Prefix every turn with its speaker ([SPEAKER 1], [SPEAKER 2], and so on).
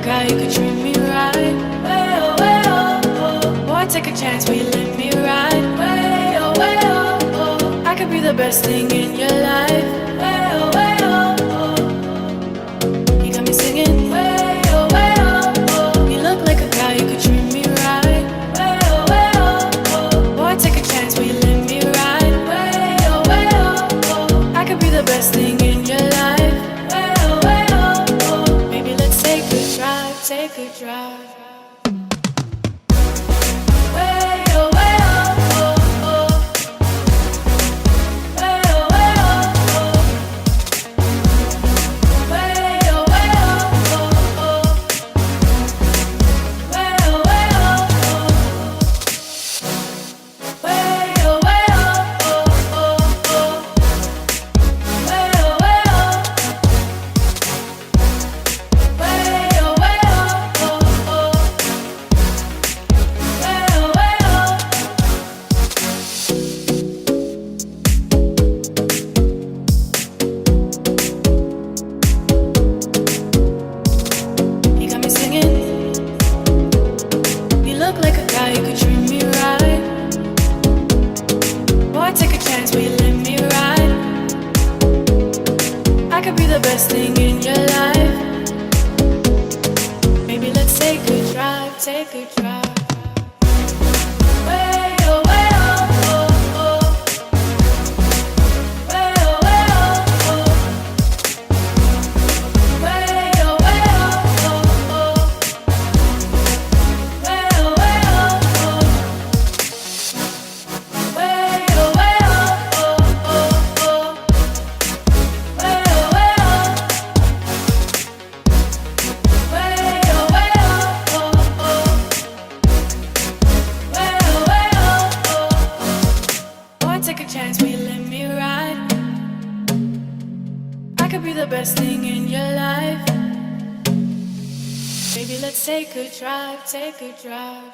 [SPEAKER 1] guy who could treat me right. Way oh, way oh, oh. Boy, take a chance, will you let me ride? Way oh, way oh, oh. I could be the best thing in your life. Way oh, way oh, oh. You got me singing. Way oh, way oh, oh. You look like a guy who could treat me right. Way oh, way oh, oh. Boy, take a chance, will you let me ride? Way oh, way oh, oh. I could be the best thing in your life. Way oh, oh. Maybe let's take a drive, take a drive. Take a drive. Way oh, way oh, oh, oh. Way oh, way oh, oh. Way oh, way oh, oh, oh. Way oh, way oh, oh. Way oh, way oh, oh, oh. Way oh, way oh. Way oh, way oh, oh. Take a chance, will you let me ride? I could be the best thing in your life. Baby, let's take a drive, take a drive.